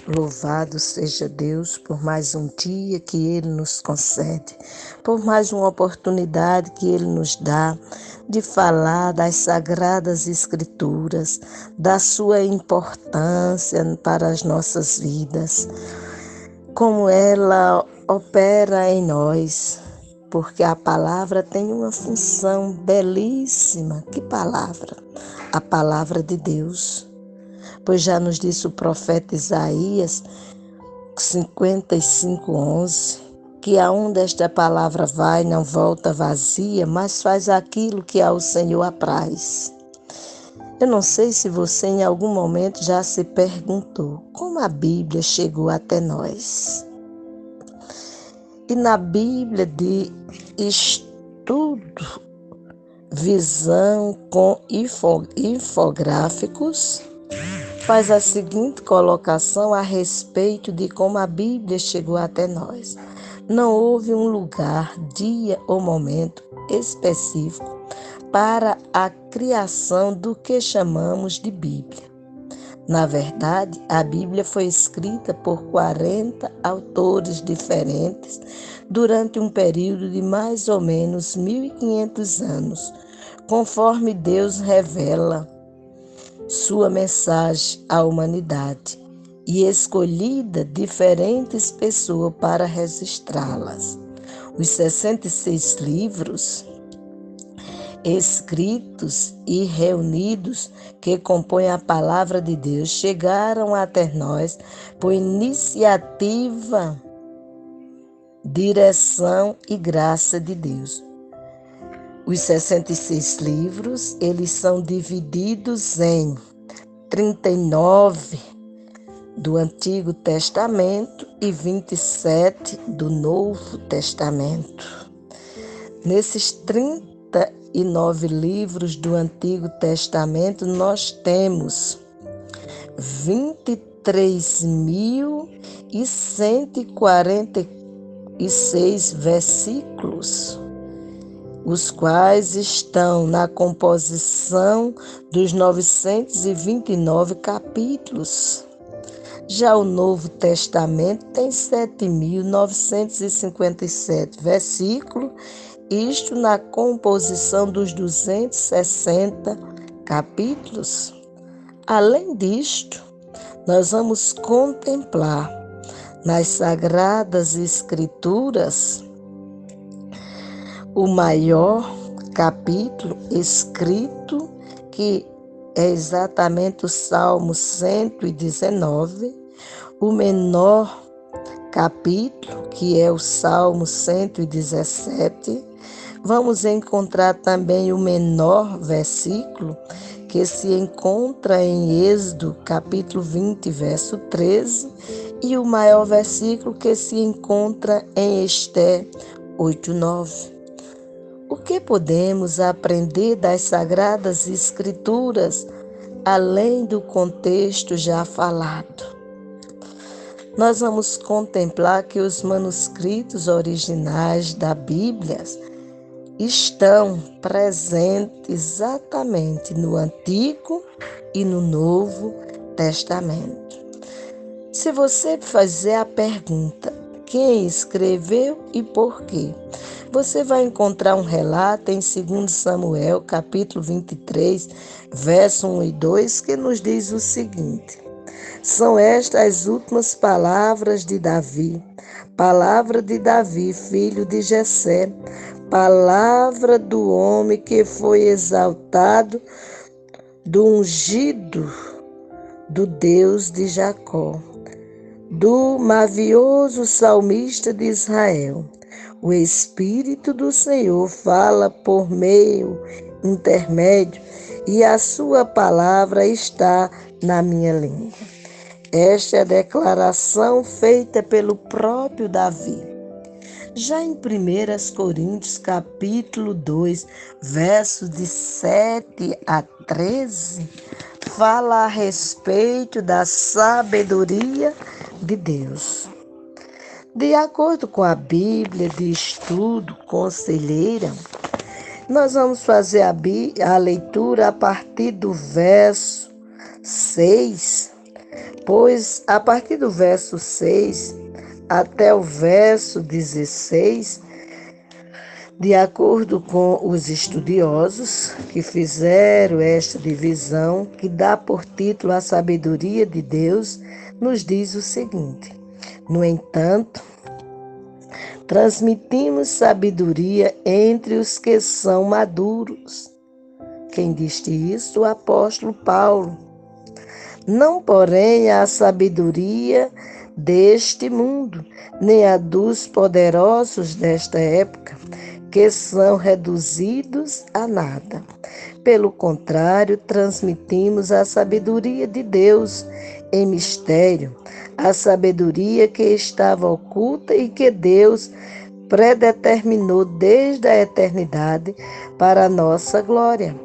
Louvado seja Deus por mais um dia que Ele nos concede, por mais uma oportunidade que Ele nos dá de falar das Sagradas Escrituras, da sua importância para as nossas vidas, como ela opera em nós, porque a palavra tem uma função belíssima. Que palavra? A palavra de Deus. Pois já nos disse o profeta Isaías 55:11, que aonde esta palavra vai, não volta vazia, mas faz aquilo que ao Senhor apraz. Eu não sei se você em algum momento já se perguntou como a Bíblia chegou até nós. E na Bíblia de estudo, visão com infográficos, faz a seguinte colocação a respeito de como a Bíblia chegou até nós. Não houve um lugar, dia ou momento específico para a criação do que chamamos de Bíblia. Na verdade, a Bíblia foi escrita por 40 autores diferentes durante um período de mais ou menos 1.500 anos, conforme Deus revela sua mensagem à humanidade e escolhida diferentes pessoas para registrá-las. Os 66 livros escritos e reunidos que compõem a palavra de Deus chegaram até nós por iniciativa, direção e graça de Deus. Os 66 livros, eles são divididos em 39 do Antigo Testamento e 27 do Novo Testamento. Nesses 39 livros do Antigo Testamento, nós temos 23.146 versículos, os quais estão na composição dos 929 capítulos. Já o Novo Testamento tem 7.957 versículos, isto na composição dos 260 capítulos. Além disto, nós vamos contemplar nas Sagradas Escrituras o maior capítulo escrito, que é exatamente o Salmo 119, o menor capítulo, que é o Salmo 117. Vamos encontrar também o menor versículo, que se encontra em Êxodo, capítulo 20, verso 13, e o maior versículo que se encontra em Ester 8:9. O que podemos aprender das Sagradas Escrituras, além do contexto já falado? Nós vamos contemplar que os manuscritos originais da Bíblia estão presentes exatamente no Antigo e no Novo Testamento. Se você fizer a pergunta, quem escreveu e por quê? Você vai encontrar um relato em 2 Samuel, capítulo 23, verso 1 e 2, que nos diz o seguinte: são estas as últimas palavras de Davi, palavra de Davi, filho de Jessé, palavra do homem que foi exaltado, do ungido do Deus de Jacó, do mavioso salmista de Israel. O Espírito do Senhor fala por meio intermédio e a sua palavra está na minha língua. Esta é a declaração feita pelo próprio Davi. Já em 1 Coríntios, capítulo 2, versos de 7 a 13, fala a respeito da sabedoria de Deus. De acordo com a Bíblia de Estudo Conselheira, nós vamos fazer a leitura a partir do verso 6 Pois a partir do verso 6 até o verso 16, de acordo com os estudiosos que fizeram esta divisão, que dá por título a sabedoria de Deus, nos diz o seguinte: no entanto, transmitimos sabedoria entre os que são maduros. Quem disse isso? O apóstolo Paulo. Não, porém, a sabedoria deste mundo, nem a dos poderosos desta época, que são reduzidos a nada. Pelo contrário, transmitimos a sabedoria de Deus em mistério, a sabedoria que estava oculta e que Deus predeterminou desde a eternidade para a nossa glória.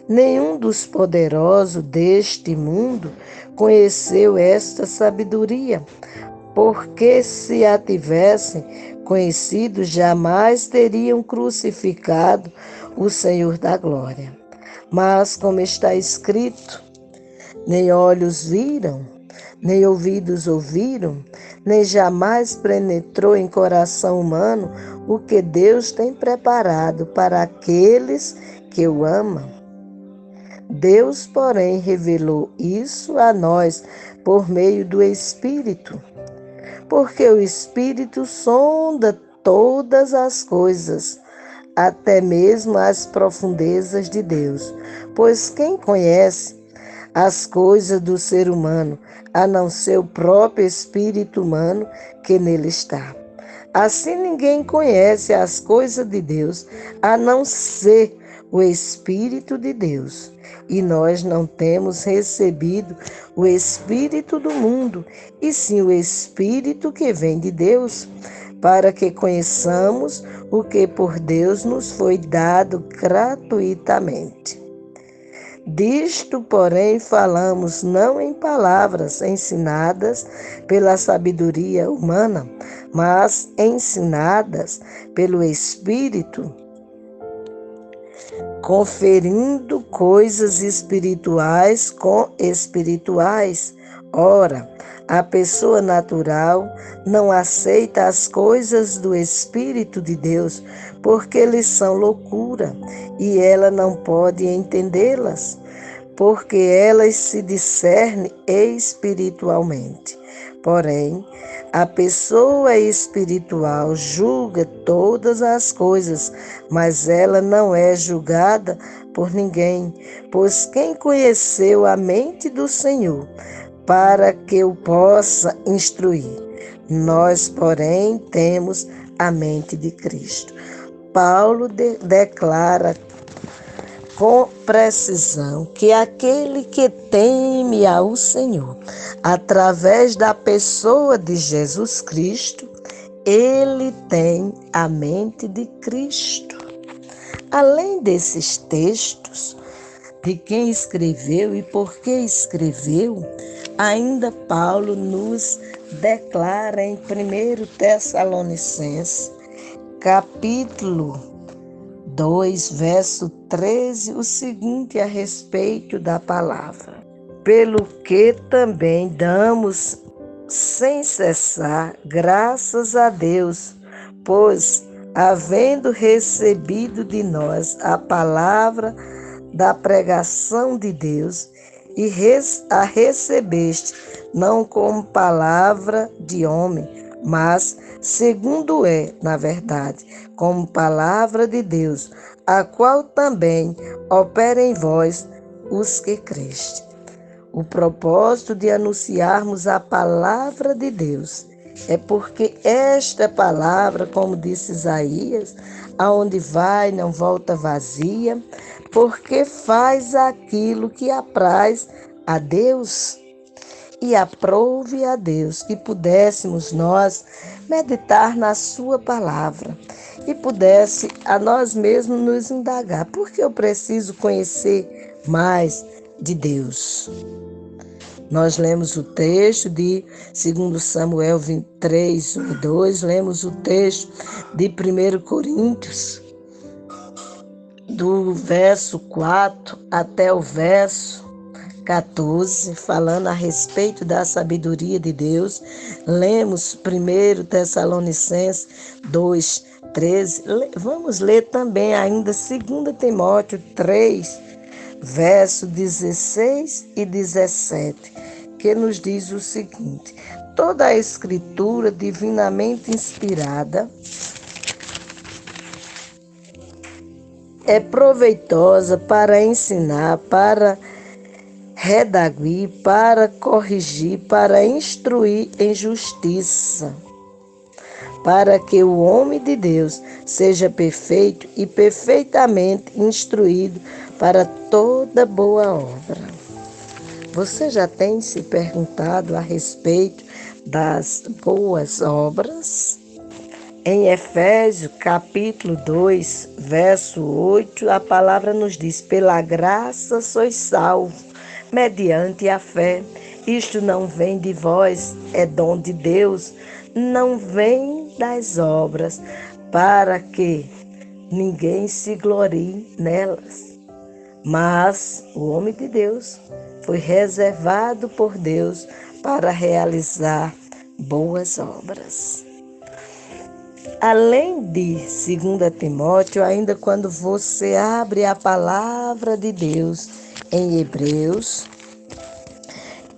Nenhum dos poderosos deste mundo conheceu esta sabedoria, porque se a tivessem conhecido, jamais teriam crucificado o Senhor da glória. Mas, como está escrito, nem olhos viram, nem ouvidos ouviram, nem jamais penetrou em coração humano o que Deus tem preparado para aqueles que o amam. Deus, porém, revelou isso a nós por meio do Espírito, porque o Espírito sonda todas as coisas, até mesmo as profundezas de Deus. Pois quem conhece as coisas do ser humano, a não ser o próprio espírito humano que nele está? Assim ninguém conhece as coisas de Deus, a não ser o Espírito de Deus. E nós não temos recebido o Espírito do mundo, e sim o Espírito que vem de Deus, para que conheçamos o que por Deus nos foi dado gratuitamente. Disto, porém, falamos não em palavras ensinadas pela sabedoria humana, mas ensinadas pelo Espírito, conferindo coisas espirituais com espirituais. Ora, a pessoa natural não aceita as coisas do Espírito de Deus, porque lhes são loucura, e ela não pode entendê-las, porque elas se discernem espiritualmente. Porém, a pessoa espiritual julga todas as coisas, mas ela não é julgada por ninguém, pois quem conheceu a mente do Senhor para que o possa instruir? Nós, porém, temos a mente de Cristo. Paulo declara com precisão que aquele que teme ao Senhor, através da pessoa de Jesus Cristo, ele tem a mente de Cristo. Além desses textos, de quem escreveu e por que escreveu, ainda Paulo nos declara em 1 Tessalonicenses, capítulo 2, verso 13, o seguinte a respeito da palavra: pelo que também damos sem cessar graças a Deus, pois, havendo recebido de nós a palavra da pregação de Deus, e a recebeste não como palavra de homem, mas segundo na verdade, como palavra de Deus, a qual também opera em vós os que creste. O propósito de anunciarmos a palavra de Deus é porque esta palavra, como disse Isaías, aonde vai não volta vazia, porque faz aquilo que apraz a Deus. E aprouve a Deus que pudéssemos nós meditar na sua palavra e pudesse a nós mesmos nos indagar: por que eu preciso conhecer mais de Deus? Nós lemos o texto de 2 Samuel 23, 1 e 2, lemos o texto de 1 Coríntios, do verso 4 até o verso 14, falando a respeito da sabedoria de Deus. Lemos 1 Tessalonicenses 2, 13. Vamos ler também ainda 2 Timóteo 3, verso 16 e 17, que nos diz o seguinte: toda a escritura divinamente inspirada é proveitosa para ensinar, para redaguir, para corrigir, para instruir em justiça, para que o homem de Deus seja perfeito e perfeitamente instruído para toda boa obra. Você já tem se perguntado a respeito das boas obras? Em Efésios, capítulo 2, verso 8, a palavra nos diz: pela graça sois salvos, mediante a fé. Isto não vem de vós, é dom de Deus, não vem das obras, para que ninguém se glorie nelas. Mas o homem de Deus foi reservado por Deus para realizar boas obras. Além de 2 Timóteo, ainda quando você abre a palavra de Deus em Hebreus,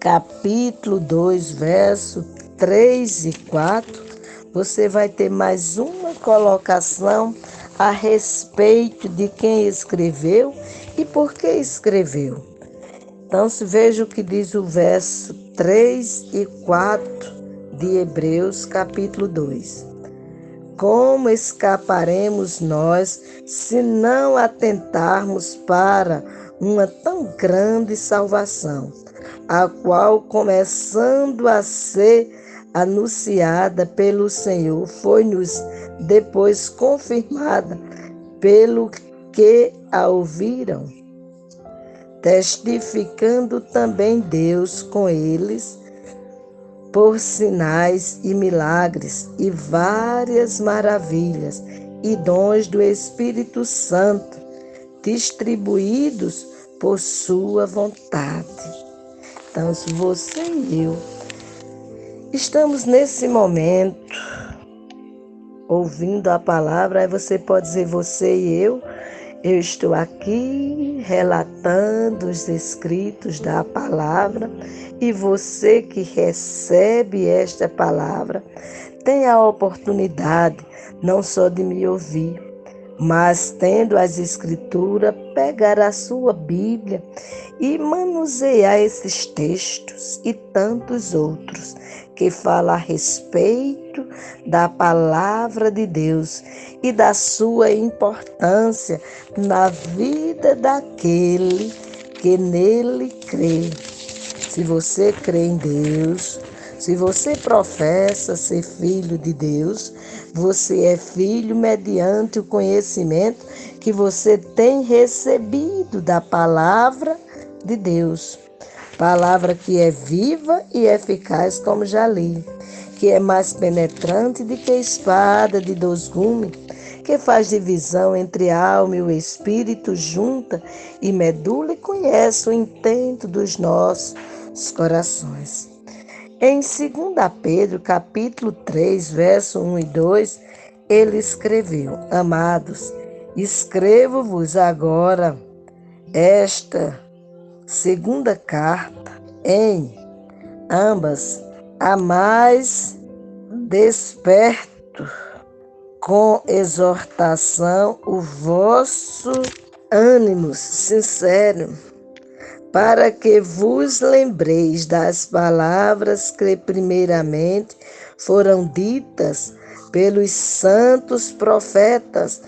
capítulo 2, verso 3 e 4, você vai ter mais uma colocação a respeito de quem escreveu e por que escreveu. Então, se veja o que diz o verso 3 e 4 de Hebreus, capítulo 2. Como escaparemos nós se não atentarmos para uma tão grande salvação, a qual, começando a ser anunciada pelo Senhor, foi-nos depois confirmada pelo que a ouviram, testificando também Deus com eles, por sinais e milagres e várias maravilhas e dons do Espírito Santo, distribuídos por sua vontade. Então, se você e eu estamos nesse momento ouvindo a palavra, aí você pode dizer: você e eu estou aqui relatando os escritos da palavra, e você que recebe esta palavra tem a oportunidade não só de me ouvir, mas tendo as escrituras, pegar a sua Bíblia e manusear esses textos e tantos outros que falam a respeito da palavra de Deus e da sua importância na vida daquele que nele crê. Se você crê em Deus, se você professa ser filho de Deus, você é filho mediante o conhecimento que você tem recebido da palavra de Deus. Palavra que é viva e eficaz, como já li, que é mais penetrante do que espada de 2 gumes, que faz divisão entre a alma e o espírito, junta e medula e conhece o intento dos nossos corações. Em 2 Pedro, capítulo 3, verso 1 e 2, ele escreveu: amados, escrevo-vos agora esta segunda carta, em ambas a mais desperto, com exortação, o vosso ânimo sincero, para que vos lembreis das palavras que primeiramente foram ditas pelos santos profetas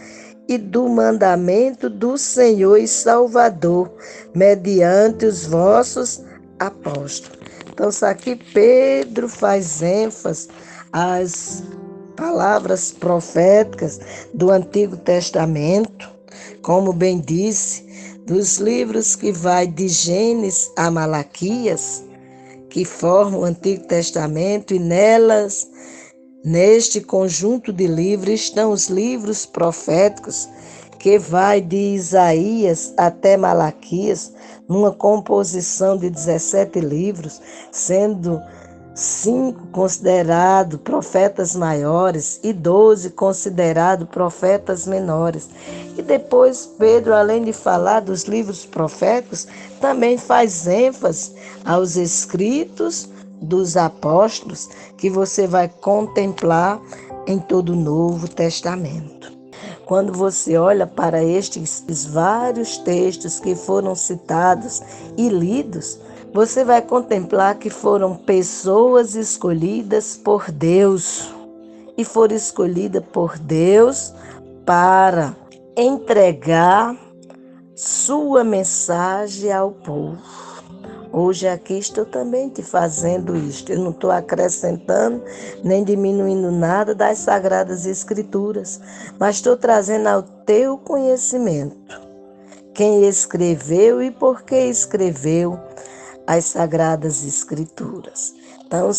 e do mandamento do Senhor e Salvador, mediante os vossos apóstolos. Então, isso aqui Pedro faz ênfase às palavras proféticas do Antigo Testamento, como bem disse, dos livros que vai de Gênesis a Malaquias, que formam o Antigo Testamento, e nelas, neste conjunto de livros, estão os livros proféticos que vai de Isaías até Malaquias, numa composição de 17 livros, sendo 5 considerados profetas maiores e 12 considerados profetas menores. E depois Pedro, além de falar dos livros proféticos, também faz ênfase aos escritos dos apóstolos, que você vai contemplar em todo o Novo Testamento. Quando você olha para estes vários textos que foram citados e lidos, você vai contemplar que foram pessoas escolhidas por Deus e foram escolhidas por Deus para entregar sua mensagem ao povo. Hoje aqui estou também te fazendo isto. Eu não estou acrescentando nem diminuindo nada das Sagradas Escrituras, mas estou trazendo ao teu conhecimento quem escreveu e por que escreveu as Sagradas Escrituras. Então,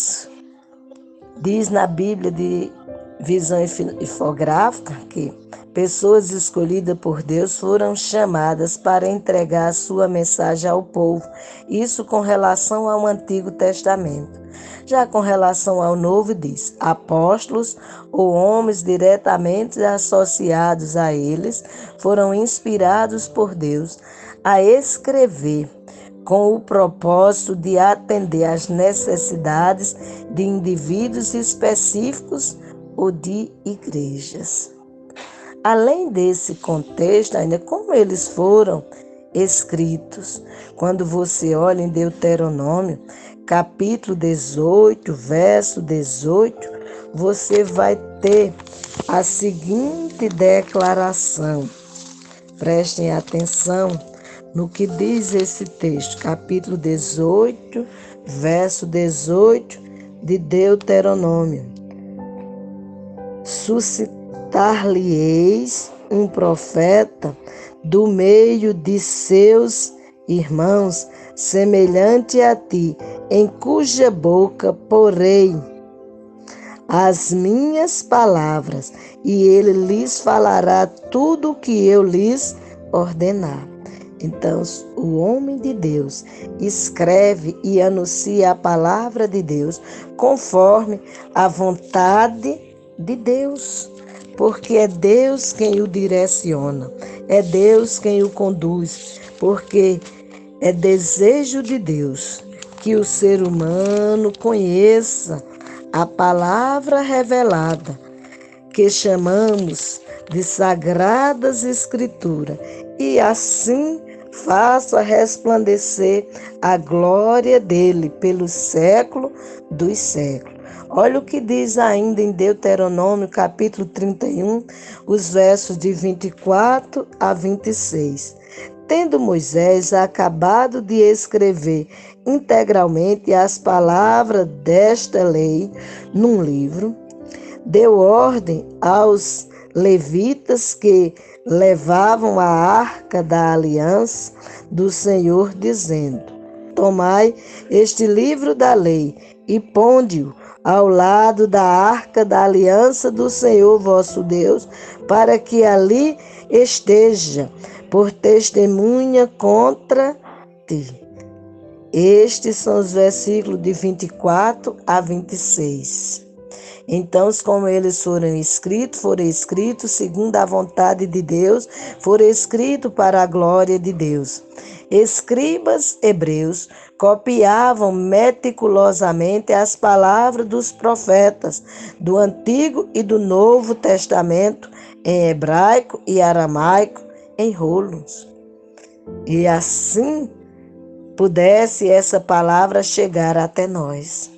diz na Bíblia de visão infográfica que pessoas escolhidas por Deus foram chamadas para entregar a sua mensagem ao povo. Isso com relação ao Antigo Testamento. Já com relação ao Novo, diz: apóstolos ou homens diretamente associados a eles foram inspirados por Deus a escrever com o propósito de atender às necessidades de indivíduos específicos ou de igrejas. Além desse contexto, ainda como eles foram escritos, quando você olha em Deuteronômio, capítulo 18, verso 18, você vai ter a seguinte declaração. Prestem atenção no que diz esse texto, capítulo 18, verso 18 de Deuteronômio. Suscitar-lhe-eis um profeta do meio de seus irmãos, semelhante a ti, em cuja boca porei as minhas palavras, e ele lhes falará tudo o que eu lhes ordenar. Então, o homem de Deus escreve e anuncia a palavra de Deus conforme a vontade de Deus, porque é Deus quem o direciona, é Deus quem o conduz, porque é desejo de Deus que o ser humano conheça a palavra revelada, que chamamos de Sagradas Escrituras, e assim faça resplandecer a glória dele pelo século dos séculos. Olha o que diz ainda em Deuteronômio, capítulo 31, os versos de 24 a 26. Tendo Moisés acabado de escrever integralmente as palavras desta lei num livro, deu ordem aos levitas que levavam a arca da aliança do Senhor, dizendo: tomai este livro da lei e ponde-o ao lado da arca da aliança do Senhor vosso Deus, para que ali esteja por testemunha contra ti. Estes são os versículos de 24 a 26. Então, como eles foram escritos segundo a vontade de Deus, foram escritos para a glória de Deus. Escribas hebreus copiavam meticulosamente as palavras dos profetas do Antigo e do Novo Testamento em hebraico e aramaico em rolos. E assim pudesse essa palavra chegar até nós.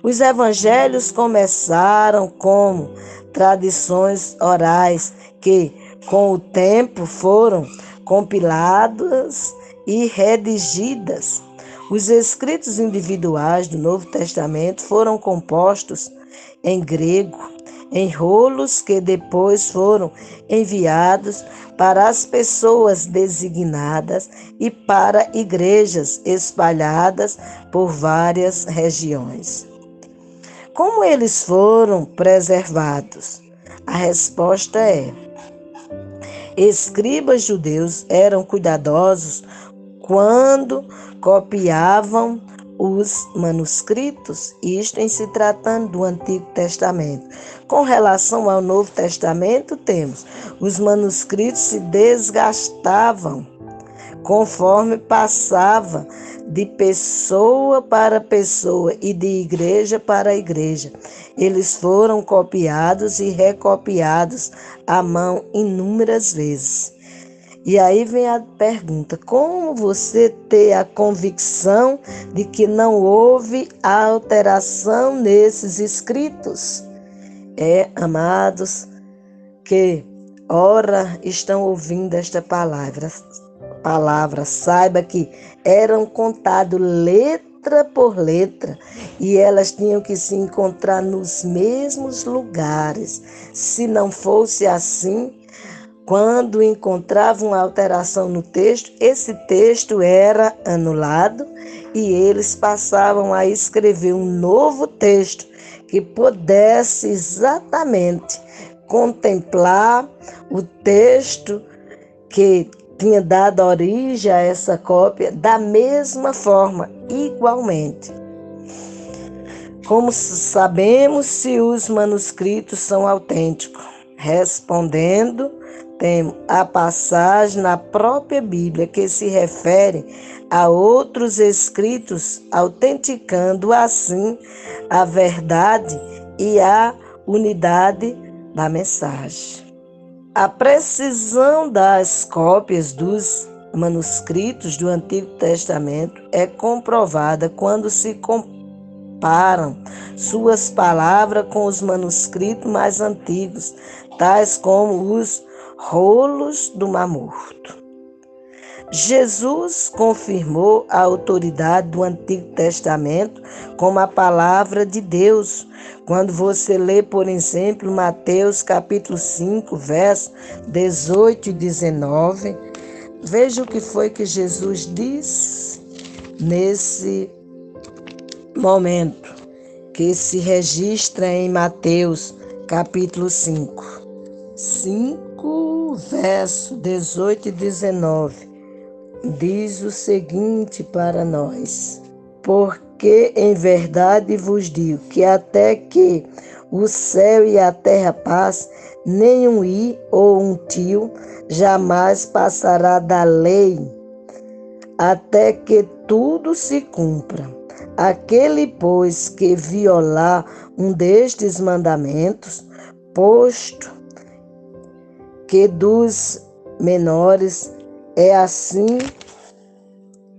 Os evangelhos começaram como tradições orais que, com o tempo, foram compiladas e redigidas. Os escritos individuais do Novo Testamento foram compostos em grego, em rolos que depois foram enviados para as pessoas designadas e para igrejas espalhadas por várias regiões. Como eles foram preservados? A resposta é: escribas judeus eram cuidadosos quando copiavam os manuscritos, isto em se tratando do Antigo Testamento. Com relação ao Novo Testamento, temos os manuscritos se desgastavam conforme passava de pessoa para pessoa e de igreja para igreja. Eles foram copiados e recopiados à mão inúmeras vezes. E aí vem a pergunta: como você ter a convicção de que não houve alteração nesses escritos? Amados, que ora estão ouvindo esta palavra, saiba que eram contados letra por letra e elas tinham que se encontrar nos mesmos lugares. Se não fosse assim, quando encontravam alteração no texto, esse texto era anulado e eles passavam a escrever um novo texto que pudesse exatamente contemplar o texto que tinha dado origem a essa cópia da mesma forma, igualmente. Como sabemos se os manuscritos são autênticos? Respondendo, temos a passagem na própria Bíblia que se refere a outros escritos, autenticando assim a verdade e a unidade da mensagem. A precisão das cópias dos manuscritos do Antigo Testamento é comprovada quando se comparam suas palavras com os manuscritos mais antigos, tais como os rolos do Mar Morto. Jesus confirmou a autoridade do Antigo Testamento como a palavra de Deus. Quando você lê, por exemplo, Mateus capítulo 5, versos 18 e 19, veja o que foi que Jesus disse nesse momento, que se registra em Mateus capítulo 5, versos 18 e 19. Diz o seguinte para nós: porque em verdade vos digo que até que o céu e a terra passem, nem um i ou um tio jamais passará da lei, até que tudo se cumpra. Aquele, pois, que violar um destes mandamentos, posto que dos menores é assim,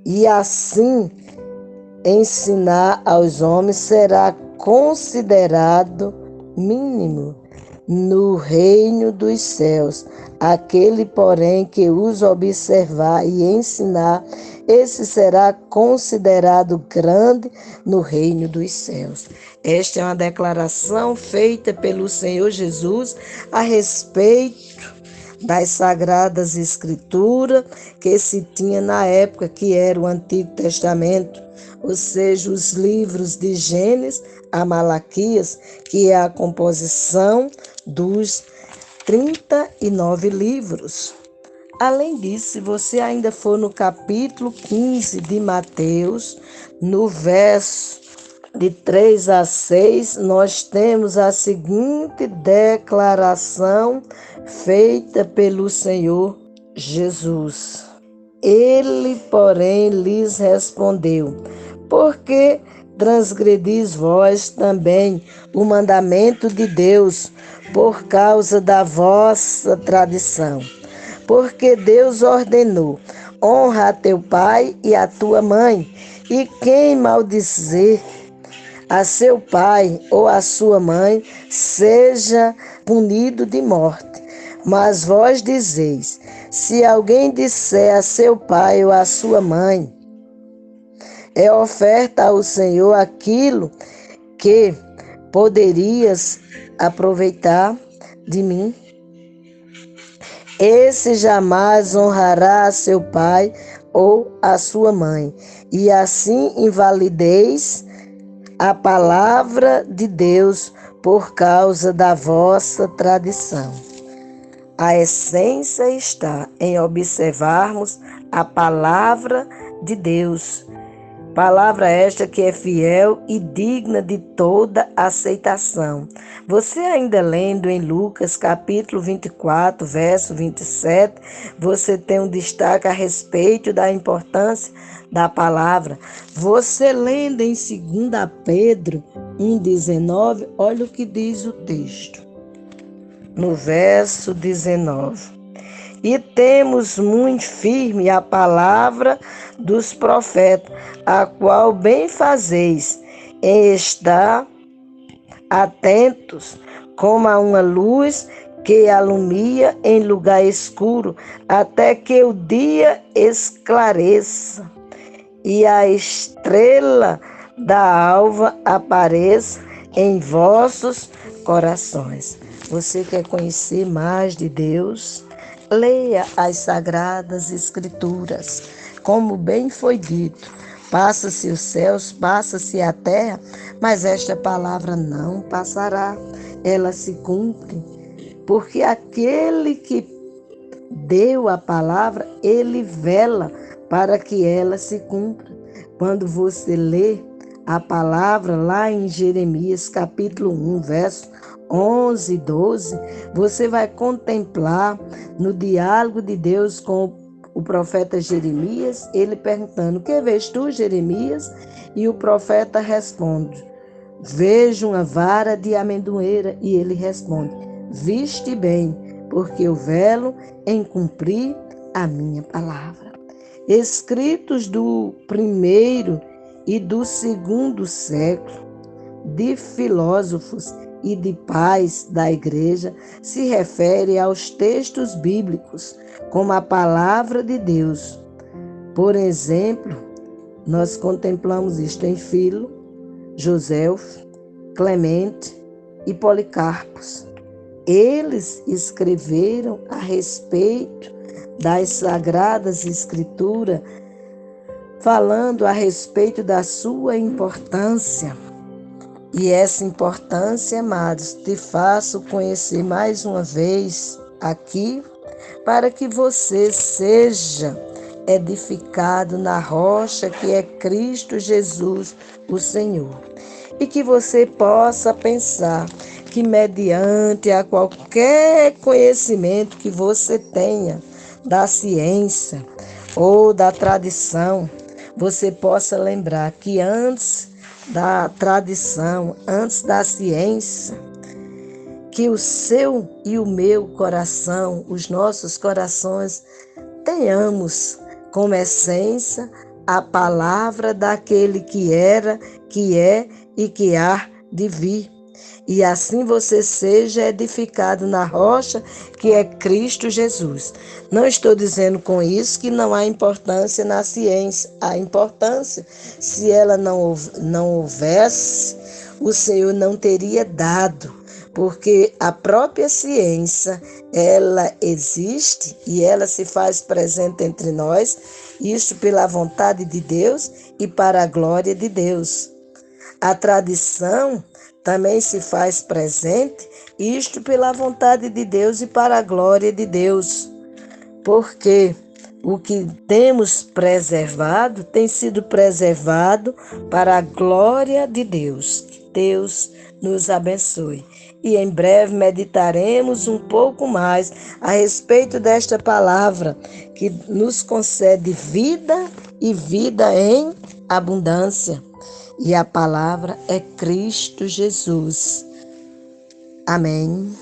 e assim ensinar aos homens, será considerado mínimo no reino dos céus. Aquele, porém, que os observar e ensinar, esse será considerado grande no reino dos céus. Esta é uma declaração feita pelo Senhor Jesus a respeito das Sagradas Escrituras que se tinha na época, que era o Antigo Testamento, ou seja, os livros de Gênesis a Malaquias, que é a composição dos 39 livros. Além disso, se você ainda for no capítulo 15 de Mateus, no verso de 3 a 6, nós temos a seguinte declaração feita pelo Senhor Jesus. Ele, porém, lhes respondeu: por que transgredis vós também o mandamento de Deus por causa da vossa tradição? Porque Deus ordenou: honra a teu pai e a tua mãe, e quem maldizer a seu pai ou a sua mãe seja punido de morte. Mas vós dizeis: se alguém disser a seu pai ou a sua mãe, é oferta ao Senhor aquilo que poderias aproveitar de mim, esse jamais honrará a seu pai ou a sua mãe, e assim invalideis a palavra de Deus por causa da vossa tradição. A essência está em observarmos a palavra de Deus. Palavra esta que é fiel e digna de toda aceitação. Você ainda lendo em Lucas capítulo 24, verso 27, você tem um destaque a respeito da importância da palavra. Você lendo em 2 Pedro 1,19, olha o que diz o texto. No verso 19. E temos muito firme a palavra dos profetas, a qual bem fazeis em estar atentos, como a uma luz que alumia em lugar escuro, até que o dia esclareça e a estrela da alva apareça em vossos corações. Você quer conhecer mais de Deus? Leia as Sagradas Escrituras. Como bem foi dito, passa-se os céus, passa-se a terra, mas esta palavra não passará. Ela se cumpre, porque aquele que deu a palavra, ele vela para que ela se cumpra. Quando você lê a palavra lá em Jeremias capítulo 1, verso 11 e 12, você vai contemplar no diálogo de Deus com o profeta Jeremias, ele perguntando: que vês tu, Jeremias? E o profeta responde: vejo uma vara de amendoeira. E ele responde: viste bem, porque eu velo em cumprir a minha palavra. Escritos do primeiro e do segundo século, de filósofos e de pais da igreja, se refere aos textos bíblicos como a palavra de Deus. Por exemplo, nós contemplamos isto em Filo, Joséfo, Clemente e Policarpos. Eles escreveram a respeito das Sagradas Escrituras, falando a respeito da sua importância. E essa importância, amados, te faço conhecer mais uma vez aqui, para que você seja edificado na rocha que é Cristo Jesus, o Senhor. E que você possa pensar que mediante a qualquer conhecimento que você tenha da ciência ou da tradição, você possa lembrar que antes da tradição, antes da ciência, que o seu e o meu coração, os nossos corações, tenhamos como essência a palavra daquele que era, que é e que há de vir. E assim você seja edificado na rocha que é Cristo Jesus. Não estou dizendo com isso que não há importância na ciência. Há importância. Se ela não houvesse, o Senhor não teria dado. Porque a própria ciência, ela existe e ela se faz presente entre nós, isso pela vontade de Deus e para a glória de Deus. A tradição também se faz presente, isto pela vontade de Deus e para a glória de Deus. Porque o que temos preservado tem sido preservado para a glória de Deus. Que Deus nos abençoe. E em breve meditaremos um pouco mais a respeito desta palavra que nos concede vida e vida em abundância. E a palavra é Cristo Jesus. Amém.